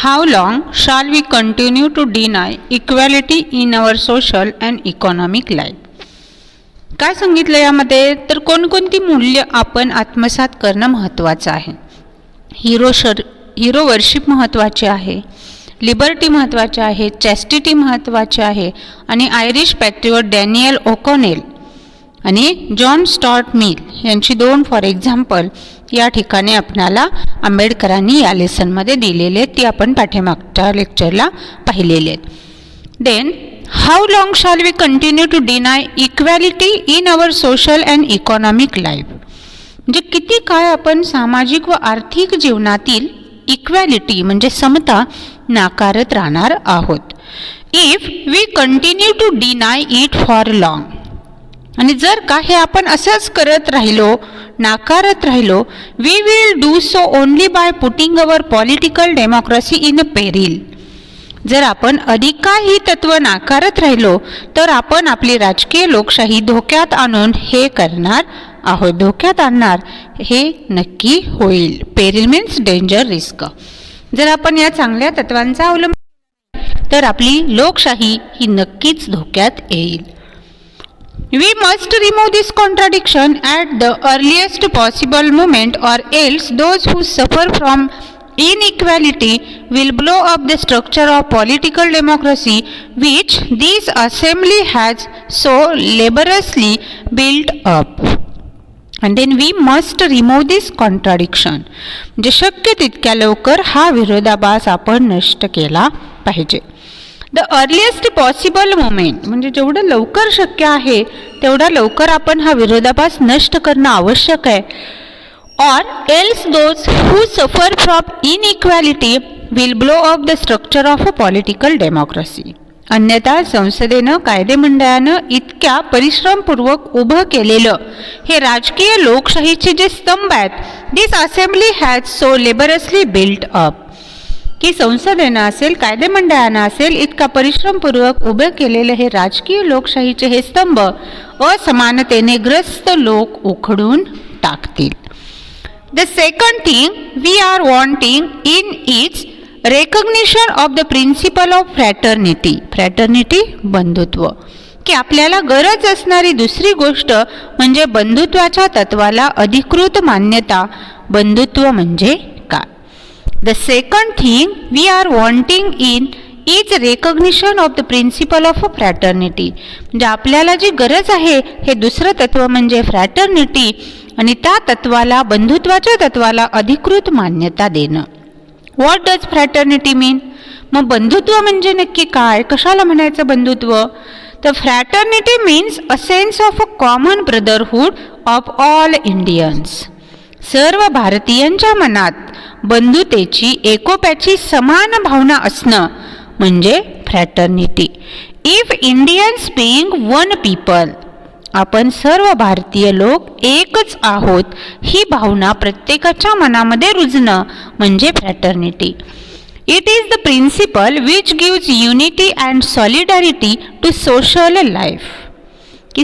How long shall we continue to deny equality in our social and economic life? काय सांगितलं यामध्ये तर कोणकोणती मूल्य आपण आत्मसात करणं महत्त्वाचं आहे. हिरो वर्शिप महत्त्वाचे आहे, लिबर्टी महत्त्वाचे आहे, चॅस्टिटी महत्त्वाचे आहे आणि आयरिश पॅट्रियट डॅनियल ओकॉनेल आणि जॉन स्टुअर्ट मिल यांची 2 फॉर एक्झाम्पल या ठिकाणी आपल्याला आंबेडकरांनी या लेसनमध्ये दिलेले आहेत, ती आपण पाठीमागच्या लेक्चरला पाहिलेले आहेत. Then how long shall we continue to deny equality in our social and economic life. म्हणजे किती काळ आपण सामाजिक व आर्थिक जीवनातील इक्वॅलिटी म्हणजे समता नाकारत राहणार आहोत. If we continue to deny it for long, आणि जर का हे आपण असंच करत राहिलो, नाकारत राहिलो, we will do so only by putting our political democracy in a peril. जर आपण अधिक काळ ही तत्व नाकारत राहिलो तर आपण आपली राजकीय लोकशाही धोक्यात आणून हे करणार आहोत, धोक्यात आणणार हे नक्की होईल. Peril means danger, risk. जर आपण या चांगल्या तत्वांचा अवलंब तर आपली लोकशाही ही नक्कीच धोक्यात येईल. We must remove this contradiction at the earliest possible moment, or else those who suffer from inequality will blow up the structure of political democracy which this assembly has so laboriously built up. And then we must remove this contradiction. म्हणजे शक्य तितक्या लवकर हा विरोधाभास आपण नष्ट केला पाहिजे. द अर्लिएस्ट पॉसिबल मोमेंट म्हणजे जेवढं लवकर शक्य आहे तेवढा लवकर आपण हा विरोधाभास नष्ट करणं आवश्यक आहे. Or else those who suffer from inequality will blow up the structure of a political democracy. अन्यथा संसदेनं कायदेमंडळानं इतक्या परिश्रमपूर्वक उभं केलेलं हे राजकीय लोकशाहीचे जे स्तंभ आहेत, this assembly has so laboriously built up, की संसदेनं असेल कायदेमंडळानं असेल इतका परिश्रमपूर्वक उभे केलेले हे राजकीय लोकशाहीचे हे स्तंभ असमानतेने ग्रस्त लोक उखडून टाकतील. The second thing we are wanting in its recognition of the principle of fraternity. Fraternity बंधुत्व, की आपल्याला गरज असणारी दुसरी गोष्ट म्हणजे बंधुत्वाच्या तत्वाला अधिकृत मान्यता. बंधुत्व म्हणजे काय? The second thing we are wanting in is recognition of the principle of fraternity. म्हणजे आपल्याला जी गरज आहे हे दुसरं तत्व म्हणजे फ्रॅटर्निटी आणि त्या तत्वाला बंधुत्वाच्या तत्वाला अधिकृत मान्यता देणं. What does fraternity mean? मग बंधुत्व म्हणजे नक्की काय, कशाला म्हणायचं बंधुत्व? तर fraternity means a sense of a common brotherhood of all Indians. सर्व भारतीयांच्या मनात बंधुतेची एकोप्याची समान भावना असणं म्हणजे fraternity. If Indians being one people, आपण सर्व भारतीय लोक एकच आहोत ही भावना प्रत्येकाच्या मनामध्ये रुजणं म्हणजे fraternity. It is the principle which gives unity and solidarity to social life. की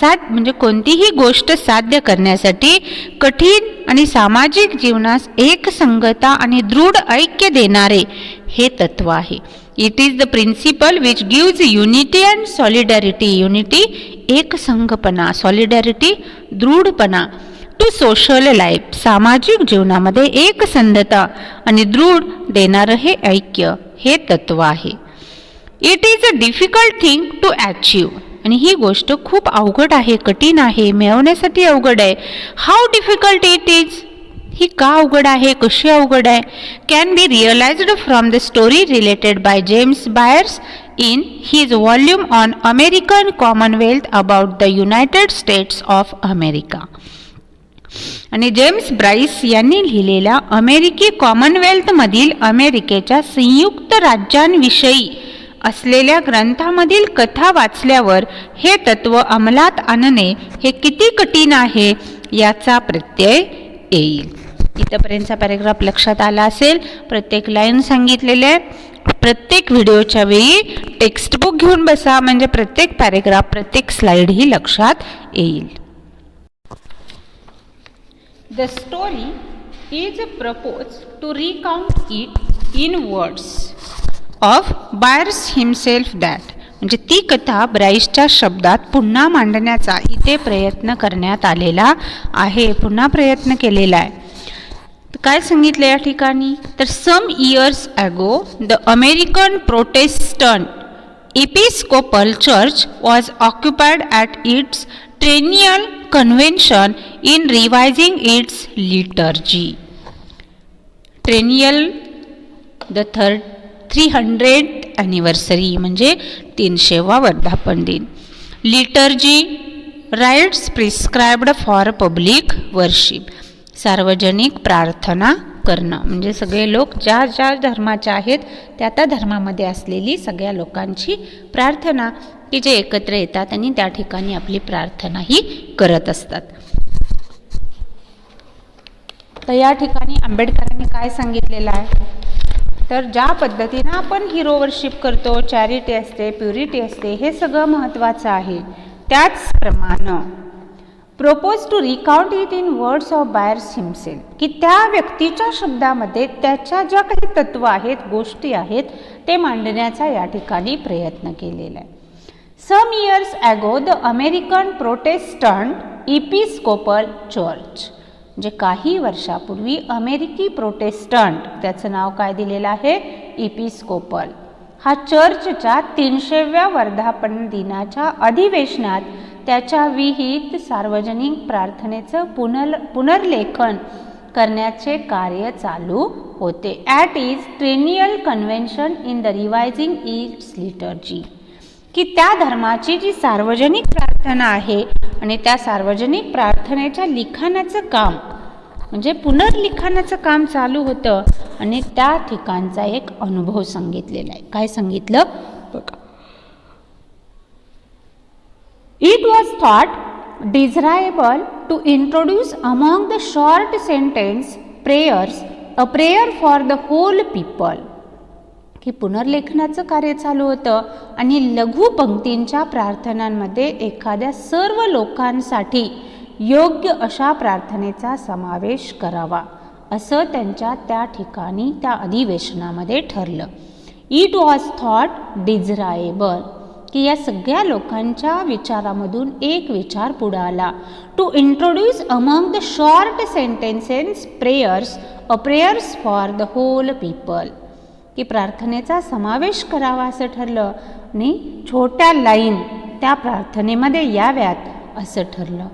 म्हणजे कोणतीही गोष्ट साध्य करण्यासाठी कठीण आणि सामाजिक जीवनास एकसंगता आणि दृढ ऐक्य देणारे हे तत्व आहे. It is the principle which gives unity and solidarity. Unity एकसंगपणा, सॉलिडॅरिटी दृढपणा, टू सोशल लाईफ सामाजिक जीवनामध्ये एकसंधता आणि दृढ देणारं हे ऐक्य हे तत्व आहे. It is a difficult thing to achieve. आणि ही गोष्ट खूप अवघड आहे, कठीण आहे, मिळवण्यासाठी अवघड आहे. हाऊ डिफिकल्ट इट इज, ही का अवघड आहे, कशी अवघड आहे? Can be realised from the story related by James buyers in his volume on American Commonwealth about the United states of America. आणि जेम्स ब्राइस यांनी लिहिलेल्या अमेरिकी कॉमनवेल्थमधील अमेरिकेच्या संयुक्त राज्यांविषयी असलेल्या ग्रंथामधील कथा वाचल्यावर हे तत्व अंमलात आणणे हे किती कठीण आहे याचा प्रत्यय येईल. इथपर्यंतचा पॅरेग्राफ लक्षात आला असेल. प्रत्येक लाईन सांगितलेले आहे. प्रत्येक व्हिडिओच्या वेळी टेक्स्टबुक घेऊन बसा म्हणजे प्रत्येक पॅरेग्राफ प्रत्येक स्लाइड ही लक्षात येईल. The story is proposed to recount it in words of Bryce himself that, म्हणजे ती कथा ब्राईसच्या शब्दात पुन्हा मांडण्याचा इथे प्रयत्न करण्यात आलेला आहे, पुन्हा प्रयत्न केलेला आहे. काय सांगितलं या ठिकाणी, तर some years ago the American Protestant Episcopal church was occupied at its triennial convention in revising its liturgy. Triennial the 300th anniversary म्हणजे 300वा वर्धापन दिन. Liturgy rites prescribed for public worship, सार्वजनिक प्रार्थना करणं, म्हणजे सगळे लोक ज्या ज्या धर्माच्या आहेत त्या त्या धर्मामध्ये असलेली सगळ्या लोकांची प्रार्थना की जे एकत्र येतात आणि त्या ठिकाणी आपली प्रार्थनाही करत असतात. तर या ठिकाणी आंबेडकरांनी काय सांगितलेलं आहे, तर ज्या पद्धतीनं आपण हिरो वर्शिप करतो, चॅरिटी असते, प्युरिटी असते, हे सगळं महत्त्वाचं आहे. त्याचप्रमाणे propose to recount it in words of Bryce himself, की त्या व्यक्तीच्या शब्दामध्ये त्याच्या ज्या काही तत्व आहेत, गोष्टी आहेत, ते मांडण्याचा या ठिकाणी प्रयत्न केलेला आहे. Some years ago the American Protestant Episcopal church, म्हणजे काही वर्षापूर्वी अमेरिकी प्रोटेस्टंट, त्याचं नाव काय दिलेलं आहे, एपिस्कोपल, हा चर्चच्या 300व्या वर्धापन दिनाच्या अधिवेशनात त्याच्या विहित सार्वजनिक प्रार्थनेचं पुनर्लेखन करण्याचे कार्य चालू होते. At is triennial convention in the revising its liturgy, की त्या धर्माची जी सार्वजनिक प्रार्थना आहे आणि त्या सार्वजनिक प्रार्थनेच्या लिखाणाचं काम म्हणजे पुनर्लिखाणाचं काम चालू होतं आणि त्या ठिकाणचा एक अनुभव सांगितलेला आहे. काय सांगितलं बघा, It was thought desirable to introduce among the short sentence prayers a prayer for the whole people, की पुनर्लेखनाचं कार्य चालू होतं आणि लघु पंक्तींच्या प्रार्थनांमध्ये एखाद्या सर्व लोकांसाठी योग्य अशा प्रार्थनेचा समावेश करावा, असं त्यांच्या त्या ठिकाणी त्या अधिवेशनामध्ये ठरलं. इट वॉज थॉट डिझायरेबल, की या सगळ्या लोकांच्या विचारामधून एक विचार पुढे आला, to introduce among the short sentences prayers a prayers for the whole people, की प्रार्थनेचा समावेश करावा असं ठरलं आणि छोट्या लाईन त्या प्रार्थनेमध्ये याव्यात असं ठरलं.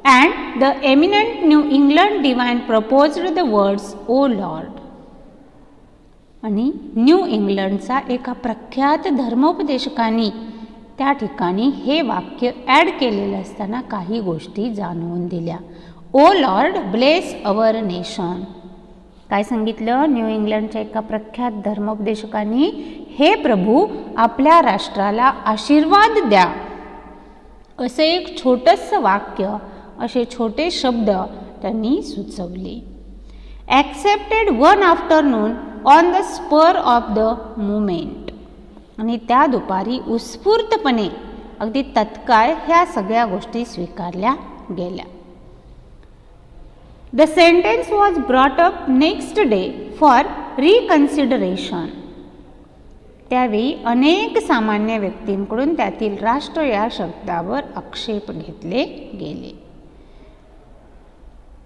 And the eminent New England divine proposed the words O Lord, आणि न्यू इंग्लंडचा एका प्रख्यात धर्मोपदेशकांनी त्या ठिकाणी हे वाक्य ॲड केलेलं असताना काही गोष्टी जाणवून दिल्या. ओ लॉर्ड ब्लेस अवर नेशन, काय सांगितलं, न्यू इंग्लंडच्या एका प्रख्यात धर्मोपदेशकांनी हे प्रभू आपल्या राष्ट्राला आशीर्वाद द्या, असं एक छोटंसं वाक्य, असे छोटे शब्द त्यांनी सुचवले. Accepted one afternoon on the spur of the moment, आणि त्या दुपारी उत्स्फूर्तपणे अगदी तत्काळ ह्या सगळ्या गोष्टी स्वीकारल्या गेल्या. The sentence was brought up next day for reconsideration, त्यावेळी अनेक सामान्य व्यक्तींकडून त्यातील राष्ट्र या शब्दावर आक्षेप घेतले गेले.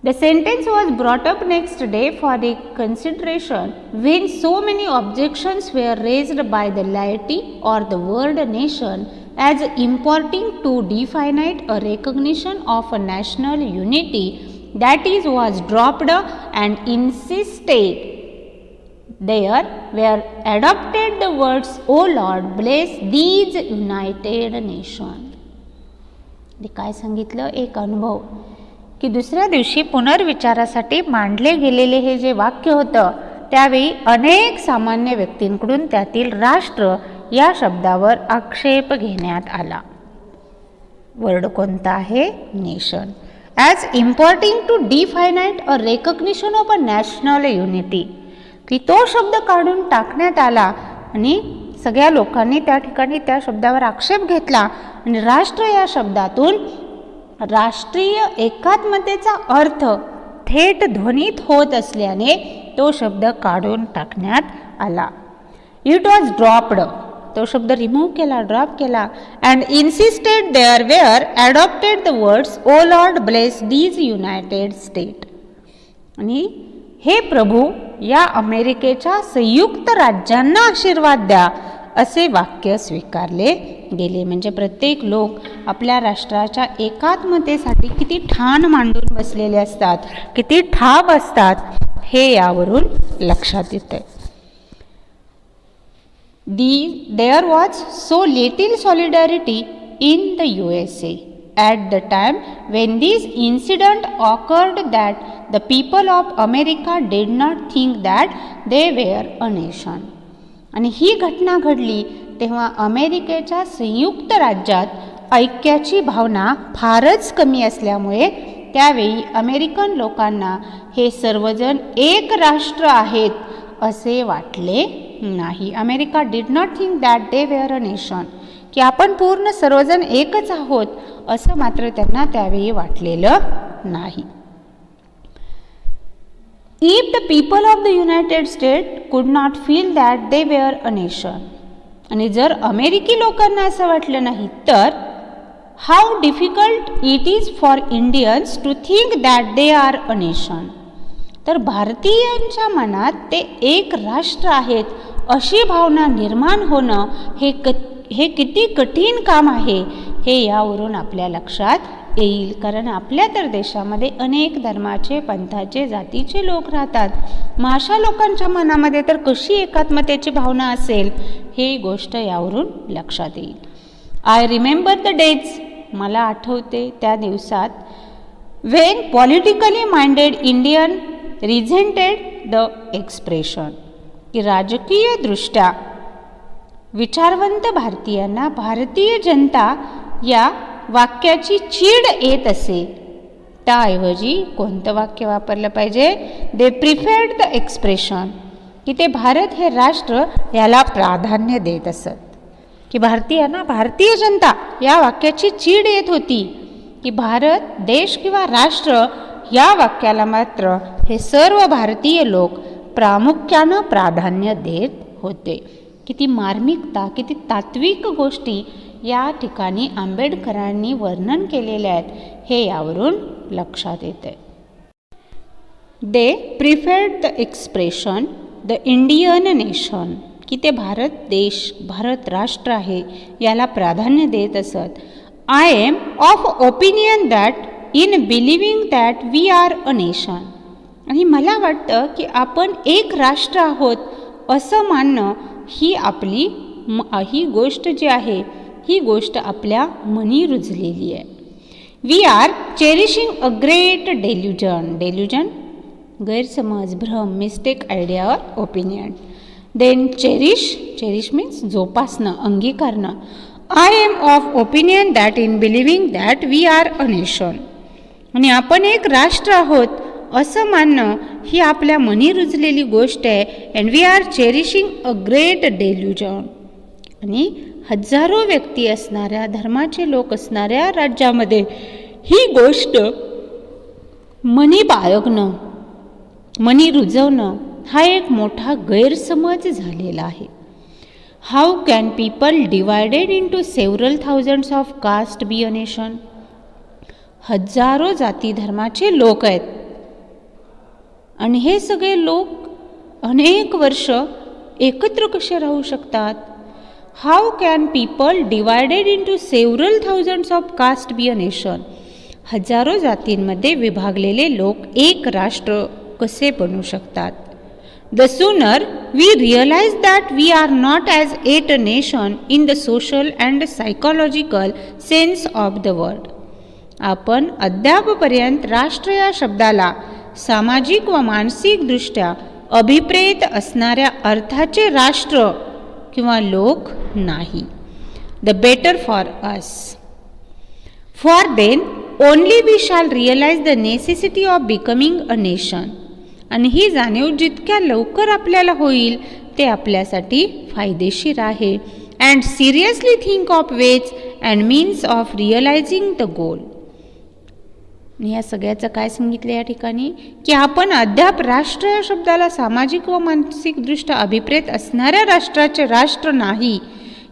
The sentence was brought up next day for consideration when so many objections were raised by the laity or the world nation as importing to definite a recognition of a national unity, that is was dropped and insisted there were adopted the words O Lord bless these united nation. काय सांगितलं, एक अनुभव की दुसऱ्या दिवशी पुनर्विचारासाठी मांडले गेलेले हे जे वाक्य होतं त्यावेळी अनेक सामान्य व्यक्तींकडून त्यातील राष्ट्र या शब्दावर आक्षेप घेण्यात आला. वर्ड कोणता आहे, nation. As importing too definite a recognition of a national unity, की तो शब्द काढून टाकण्यात आला आणि सगळ्या लोकांनी त्या ठिकाणी त्या शब्दावर आक्षेप घेतला आणि राष्ट्र या शब्दातून राष्ट्रीय एकात्मतेचा अर्थ थेट ध्वनित होत असल्याने तो शब्द काढून टाकण्यात आला. इट वॉज ड्रॉप्ड, तो शब्द रिमूव्ह केला, ड्रॉप केला. And insisted there were adopted the words O Lord bless these United State. आणि हे प्रभू या अमेरिकेच्या संयुक्त राज्यांना आशीर्वाद द्या असे वाक्य स्वीकारले गेले. म्हणजे प्रत्येक लोक आपल्या राष्ट्राच्या एकात्मतेसाठी किती ठाण मांडून बसलेले असतात, किती ठाम असतात, हे यावरून लक्षात येते. There was so little solidarity in the USA at the time when this incident occurred that the people of America did not think that they were a nation. आणि ही घटना घडली तेव्हा अमेरिकेच्या संयुक्त राज्यात ऐक्याची भावना फारच कमी असल्यामुळे त्यावेळी अमेरिकन लोकांना हे सर्वजण एक राष्ट्र आहेत असे वाटले नाही. America did not think that they were a nation, की आपण पूर्ण सर्वजण एकच आहोत असं मात्र त्यांना त्यावेळी वाटलेलं नाही. If the people of the United State could not feel that they were a nation, आणि जर अमेरिकी लोकांना असं वाटलं नाही तर how difficult it is for Indians to think that they are a nation. तर भारतीयांच्या मनात ते एक राष्ट्र आहेत अशी भावना निर्माण होणं हे किती कठीण काम आहे हे यावरून आपल्या लक्षात येईल. कारण आपल्या तर देशामध्ये अनेक धर्माचे, पंथाचे, जातीचे लोक राहतात. मग अशा लोकांच्या मनामध्ये तर कशी एकात्मतेची भावना असेल ही गोष्ट यावरून लक्षात येईल. आय रिमेंबर द डेज, मला आठवते त्या दिवसात, when politically minded Indian resented the expression, की राजकीय दृष्ट्या विचारवंत भारतीयांना भारतीय जनता या वाक्याची चीड येत असे. त्याऐवजी कोणतं वाक्य वापरलं पाहिजे? दे प्रिफर्ड द एक्सप्रेशन, की ते भारत हे राष्ट्र याला प्राधान्य देत असत. की भारतीयांना भारतीय जनता या वाक्याची चीड येत होती, की भारत देश किंवा राष्ट्र या वाक्याला मात्र हे सर्व भारतीय लोक प्रामुख्यानं प्राधान्य देत होते. किती मार्मिकता, किती तात्विक गोष्टी या ठिकाणी आंबेडकरांनी वर्णन केलेल्या आहेत हे यावरून लक्षात येते. They preferred the expression the Indian nation, की ते भारत देश, भारत राष्ट्र आहे याला प्राधान्य देत असत. I am of opinion that in believing that we are a nation, आणि मला वाटतं की आपण एक राष्ट्र आहोत असं मानणं ही गोष्ट जी आहे ही गोष्ट आपल्या मनी रुजलेली आहे. We are cherishing a great delusion गैरसमज, भ्रम, mistake idea or opinion. Then cherish means जोपासणं, अंगीकारणं. I am of opinion that in believing that we are a nation, आणि आपण एक राष्ट्र आहोत असं मानणं ही आपल्या मनी रुजलेली गोष्ट आहे. And we are cherishing a great delusion, आणि हजारो व्यक्ती असणाऱ्या, धर्माचे लोक असणाऱ्या राज्यामध्ये ही गोष्ट मनी बाळगणं, मनी रुजवणं हा एक मोठा गैरसमज झालेला आहे. How can people divided into several thousands of caste be a nation. हजारो जाती धर्माचे लोक आहेत आणि हे सगळे लोक अनेक वर्ष एकत्र कसे राहू शकतात? How can people divided into several thousands of caste be a nation. हजारो जातींमध्ये विभागलेले लोक एक राष्ट्र कसे बनू शकतात? The sooner we realize that we are not as yet a nation in the social and psychological sense of the word. आपण अद्यापपर्यंत राष्ट्र या शब्दाला सामाजिक व मानसिक दृष्ट्या अभिप्रेत असणाऱ्या अर्थाचे राष्ट्र किंवा लोक नाही. The better for us. For then only we shall realize the necessity of becoming a nation. आणि ही जाणीव जितक्या लवकर आपल्याला होईल ते आपल्यासाठी फायदेशीर आहे. And seriously think of ways and means of realising the goal. आणि या सगळ्याचं काय सांगितलं या ठिकाणी की आपण अद्याप राष्ट्र या शब्दाला सामाजिक व मानसिकदृष्ट्या अभिप्रेत असणाऱ्या राष्ट्राचे राष्ट्र नाही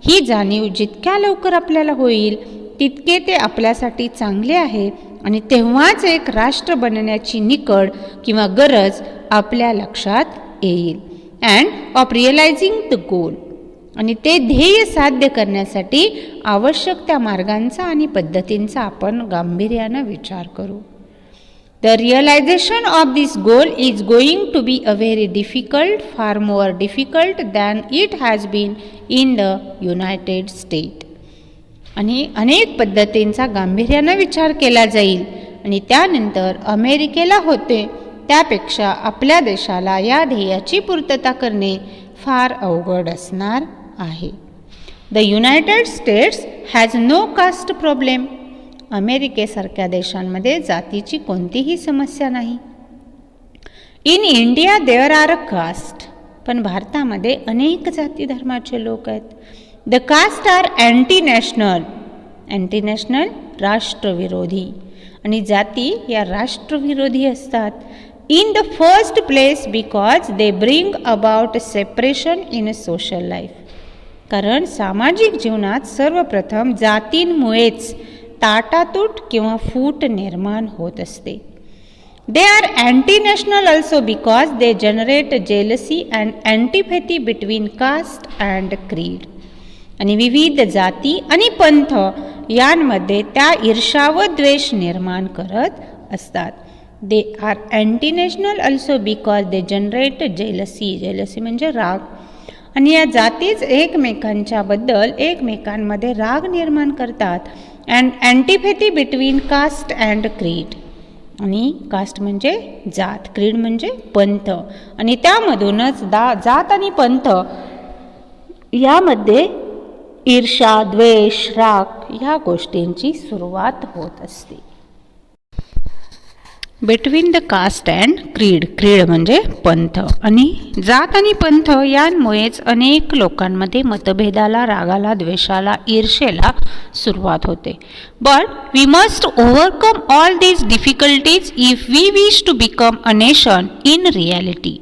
ही जाणीव जितक्या लवकर आपल्याला होईल तितके ते आपल्यासाठी चांगले आहे आणि तेव्हाच एक राष्ट्र बनण्याची निकड किंवा गरज आपल्या लक्षात येईल. And of realising the goal, आणि ते ध्येय साध्य करण्यासाठी आवश्यक त्या मार्गांचा आणि पद्धतींचा आपण गांभीर्यानं विचार करू. The realization of this goal is going to be a very difficult, far more difficult than it has been in the United States. आणि अनेक पद्धतींचा गांभीर्यानं विचार केला जाईल आणि त्यानंतर अमेरिकेला होते त्यापेक्षा आपल्या देशाला या ध्येयाची पूर्तता करणे फार अवघड असणार आहे. The United States has no caste problem. अमेरिकेसारख्या देशांमध्ये जातीची कोणतीही समस्या नाही. In India there are a caste. पण भारतामध्ये अनेक जाती धर्माचे लोक आहेत. The caste are anti national. Anti national राष्ट्रविरोधी, आणि जाती या राष्ट्रविरोधी असतात. In the first place because they bring about separation in social life. कारण सामाजिक जीवनात सर्वप्रथम जातींमुळेच ताटातूट किंवा फूट निर्माण होत असते. They are anti national also because they generate jealousy and antipathy between caste and creed. आणि विविध जाती आणि पंथ यांमध्ये त्या ईर्ष्या व द्वेष निर्माण करत असतात. दे are anti national also because they generate jealousy. Jealousy म्हणजे राग. आणि या जातीच एकमेकांच्याबद्दल एकमेकांमध्ये राग निर्माण करतात. And antipathy between caste and creed. आणि कास्ट म्हणजे जात, क्रीड म्हणजे पंथ, आणि त्यामधूनच जात आणि पंथ यामध्ये ईर्ष्या, द्वेष, राग ह्या गोष्टींची सुरुवात होत असते. बिटवीन द कास्ट अँड क्रीड. क्रीड म्हणजे पंथ, आणि जात आणि पंथ यांमुळेच अनेक लोकांमध्ये मतभेदाला, रागाला, द्वेषाला, ईर्षेला सुरुवात होते. But we must overcome all these difficulties if we wish to become a nation in reality.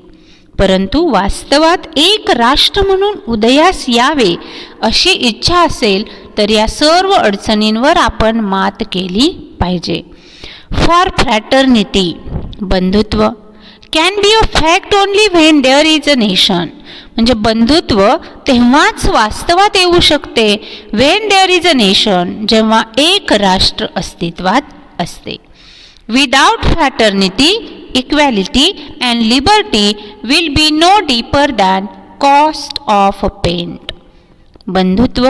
परंतु वास्तवात एक राष्ट्र म्हणून उदयास यावे अशी इच्छा असेल तर या सर्व अडचणींवर आपण मात केली पाहिजे. फॉर फ्रॅटर्निटी, बंधुत्व, can be a fact only when there is a nation. म्हणजे बंधुत्व तेव्हाच वास्तवात येऊ शकते when there is a nation, जेव्हा एक राष्ट्र अस्तित्वात असते. Without fraternity, equality and liberty will be no deeper than cost of a paint. बंधुत्व,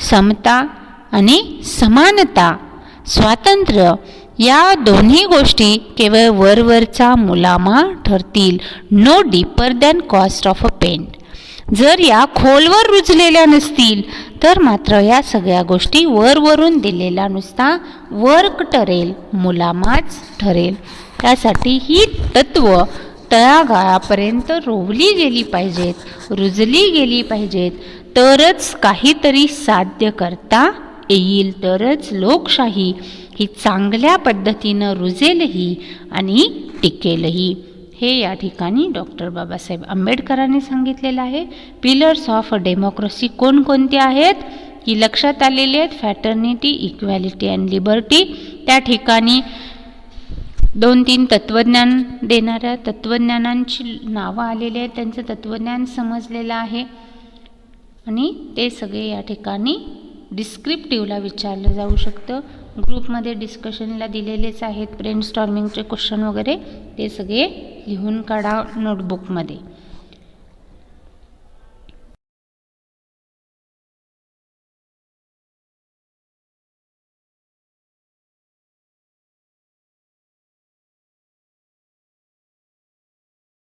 समता आणि समानता, स्वातंत्र्य या दोन्ही गोष्टी केवळ वरवरचा मुलामा ठरतील. No deeper than cost of a paint. जर या खोलवर रुजलेल्या नसतील तर मात्र या सगळ्या गोष्टी वरवरून दिलेला नुसता वर्क ठरेल, मुलामाच ठरेल. त्यासाठी ही तत्व तळागाळापर्यंत रोवली गेली पाहिजेत, रुजली गेली पाहिजेत, तरच काहीतरी साध्य करता येईल, तरच लोकशाही ही चांगल्या पद्धतीनं रुजेलही आणि टिकेलही. हे या ठिकाणी डॉक्टर बाबासाहेब आंबेडकरांनी सांगितलेलं आहे. पिलर्स ऑफ डेमोक्रेसी कोणकोणते आहेत की लक्षात आलेले आहेत. Fraternity, equality and liberty. त्या ठिकाणी 2-3 तत्त्वज्ञान देणाऱ्या तत्त्वज्ञानांची नावं आलेली आहेत, त्यांचं तत्त्वज्ञान समजलेलं आहे, आणि ते सगळे या ठिकाणी डिस्क्रिप्टिव्हला विचारलं जाऊ शकतं. ग्रुपमध्ये डिस्कशनला दिलेलेच आहेत. ब्रेनस्टॉर्मिंगचे क्वेश्चन वगैरे ते सगळे लिहून काढा नोटबुकमध्ये.